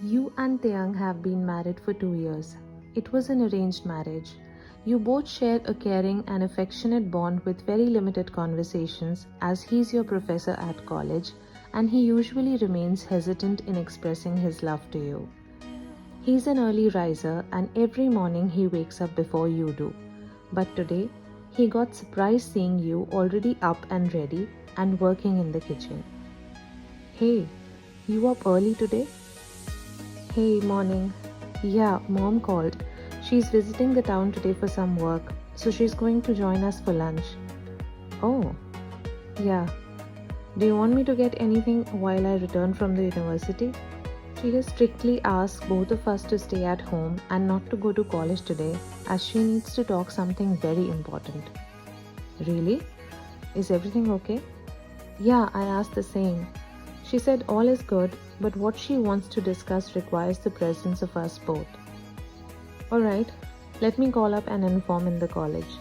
You and Taeyang have been married for 2 years. It was an arranged marriage. You both share a caring and affectionate bond with very limited conversations, as he's your professor at college and he usually remains hesitant in expressing his love to you. He's an early riser and every morning he wakes up before you do. But today, he got surprised seeing you already up and ready and working in the kitchen. Hey, you up early today? Hey, morning. Yeah, mom called. She's visiting the town today for some work, so she's going to join us for lunch. Oh, yeah. Do you want me to get anything while I return from the university? She has strictly asked both of us to stay at home and not to go to college today, as she needs to talk something very important. Really? Is everything okay? Yeah, I asked the same. She said all is good, but what she wants to discuss requires the presence of us both. Alright, let me call up and inform in the college.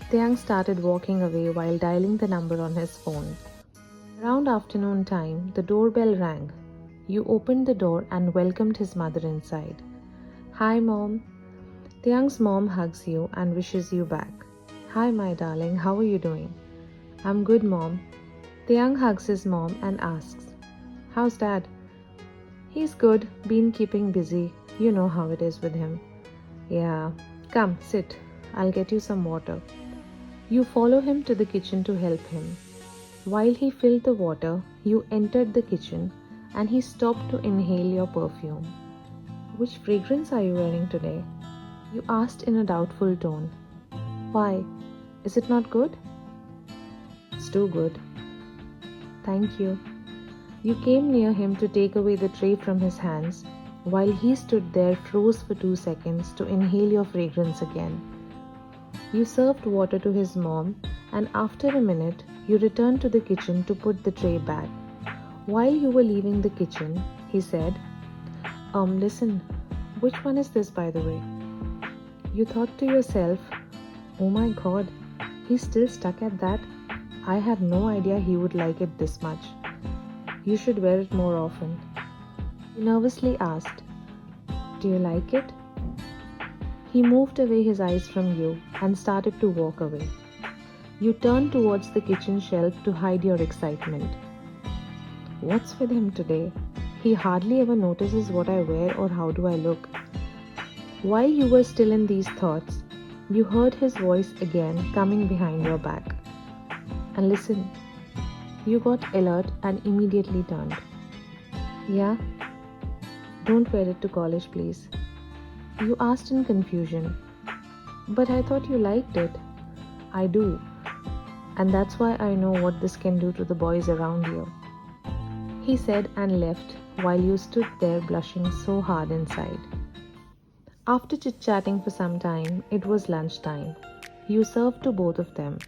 Taeyang started walking away while dialing the number on his phone. Around afternoon time, the doorbell rang. You opened the door and welcomed his mother inside. Hi, Mom. Taeyang's mom hugs you and wishes you back. Hi, my darling, how are you doing? I'm good, Mom. Taeyang hugs his mom and asks, How's Dad? He's good, been keeping busy. You know how it is with him. Yeah, come, sit. I'll get you some water. You follow him to the kitchen to help him. While he filled the water, you entered the kitchen and he stopped to inhale your perfume. Which fragrance are you wearing today? You asked in a doubtful tone. Why? Is it not good? It's too good. Thank you. You came near him to take away the tray from his hands, while he stood there froze for 2 seconds to inhale your fragrance again. You served water to his mom, and after a minute, you returned to the kitchen to put the tray back. While you were leaving the kitchen, he said, listen, which one is this, by the way? You thought to yourself, oh my god, he's still stuck at that? I had no idea he would like it this much. You should wear it more often. He nervously asked, Do you like it? He moved away his eyes from you and started to walk away. You turned towards the kitchen shelf to hide your excitement. What's with him today? He hardly ever notices what I wear or how do I look. While you were still in these thoughts, you heard his voice again coming behind your back. And listen, you got alert and immediately turned. Yeah? Don't wear it to college, please. You asked in confusion. But I thought you liked it. I do. And that's why I know what this can do to the boys around you. He said and left while you stood there blushing so hard inside. After chit-chatting for some time, it was lunchtime. You served to both of them.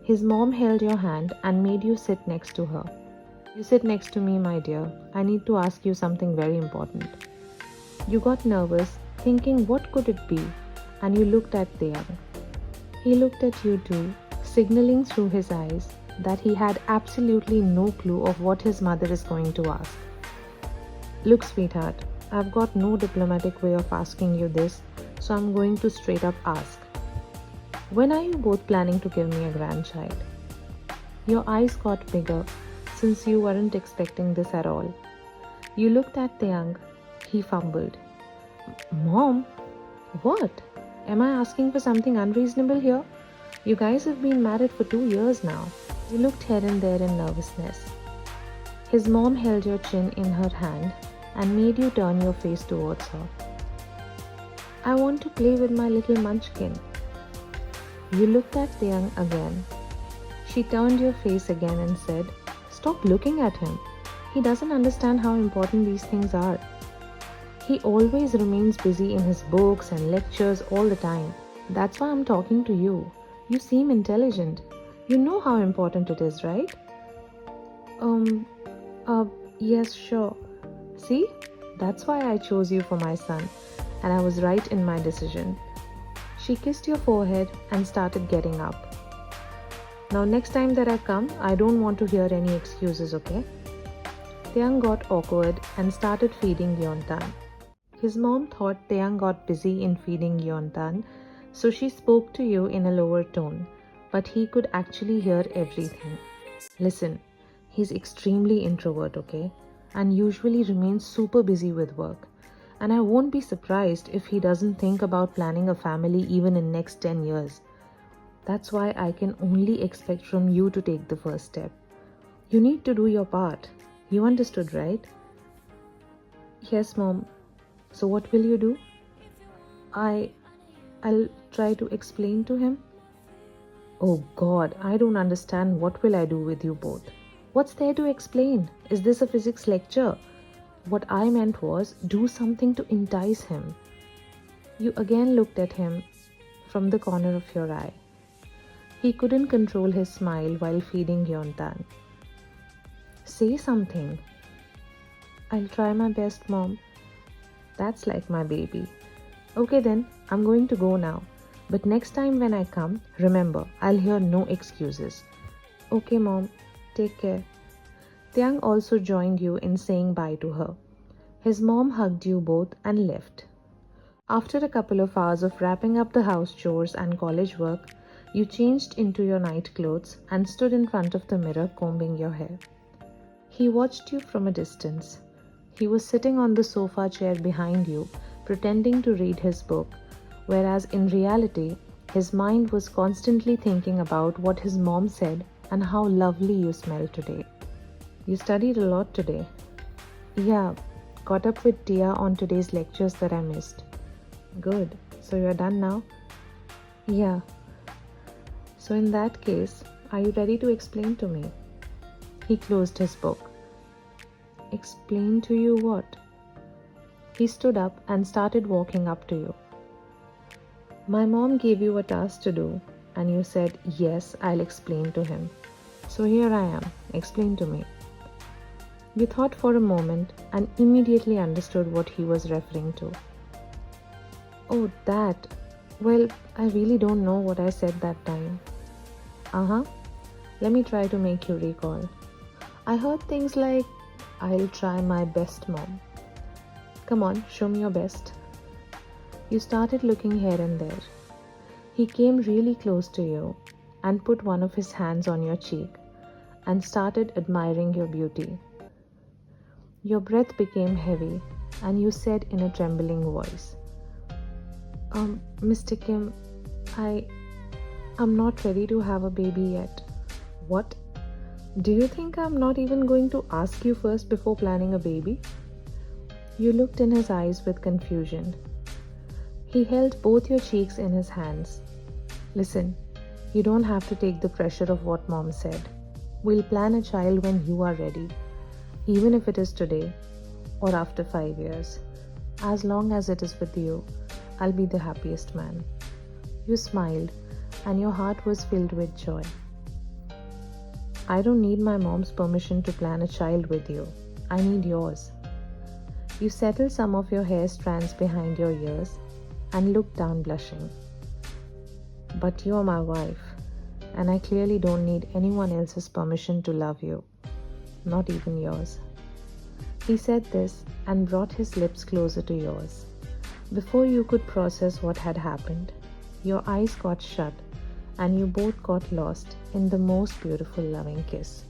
His mom held your hand and made you sit next to her. You sit next to me, my dear. I need to ask you something very important. You got nervous, thinking what could it be, and you looked at Taeyang. He looked at you too, signaling through his eyes that he had absolutely no clue of what his mother is going to ask. Look, sweetheart, I've got no diplomatic way of asking you this, so I'm going to straight up ask. When are you both planning to give me a grandchild? Your eyes got bigger, since you weren't expecting this at all. You looked at Taeyang. He fumbled. Mom? What? Am I asking for something unreasonable here? You guys have been married for 2 years now. You looked here and there in nervousness. His mom held your chin in her hand and made you turn your face towards her. I want to play with my little munchkin. You looked at Taeyang again. She turned your face again and said, Stop looking at him. He doesn't understand how important these things are. He always remains busy in his books and lectures all the time. That's why I'm talking to you. You seem intelligent. You know how important it is, right? Yes, sure. See? That's why I chose you for my son, and I was right in my decision. She kissed your forehead and started getting up. Now next time that I come, I don't want to hear any excuses, okay? Taeyang got awkward and started feeding Yeontan. His mom thought Taeyang got busy in feeding Yeontan, so she spoke to you in a lower tone, but he could actually hear everything. Listen, he's extremely introvert, okay? And usually remains super busy with work. And I won't be surprised if he doesn't think about planning a family even in next 10 years. That's why I can only expect from you to take the first step. You need to do your part. You understood, right? Yes, Mom. So what will you do? I'll try to explain to him. Oh God, I don't understand. What will I do with you both? What's there to explain? Is this a physics lecture? What I meant was do something to entice him. You again looked at him from the corner of your eye. He couldn't control his smile while feeding Yeontan. Say something. I'll try my best, Mom. That's like my baby. Okay then, I'm going to go now. But next time when I come, remember, I'll hear no excuses. Okay, Mom. Take care. Taeyang also joined you in saying bye to her. His mom hugged you both and left. After a couple of hours of wrapping up the house chores and college work, you changed into your night clothes and stood in front of the mirror combing your hair. He watched you from a distance. He was sitting on the sofa chair behind you, pretending to read his book, whereas in reality, his mind was constantly thinking about what his mom said and how lovely you smell today. You studied a lot today. Yeah, caught up with Tia on today's lectures that I missed. Good. So you're done now? Yeah. So in that case, are you ready to explain to me? He closed his book. Explain to you what? He stood up and started walking up to you. My mom gave you a task to do, and you said, yes, I'll explain to him. So here I am. Explain to me. You thought for a moment and immediately understood what he was referring to. Oh, that. Well, I really don't know what I said that time. Let me try to make you recall. I heard things like, I'll try my best, Mom. Come on, show me your best. You started looking here and there. He came really close to you and put one of his hands on your cheek and started admiring your beauty. Your breath became heavy and you said in a trembling voice, Mr. Kim, I'm not ready to have a baby yet. What? Do you think I'm not even going to ask you first before planning a baby? You looked in his eyes with confusion. He held both your cheeks in his hands. Listen, you don't have to take the pressure of what Mom said. We'll plan a child when you are ready, even if it is today or after 5 years. As long as it is with you, I'll be the happiest man. You smiled and your heart was filled with joy. I don't need my mom's permission to plan a child with you. I need yours. You settled some of your hair strands behind your ears and looked down blushing. But you're my wife, and I clearly don't need anyone else's permission to love you, not even yours. He said this and brought his lips closer to yours. Before you could process what had happened, your eyes got shut and you both got lost in the most beautiful loving kiss.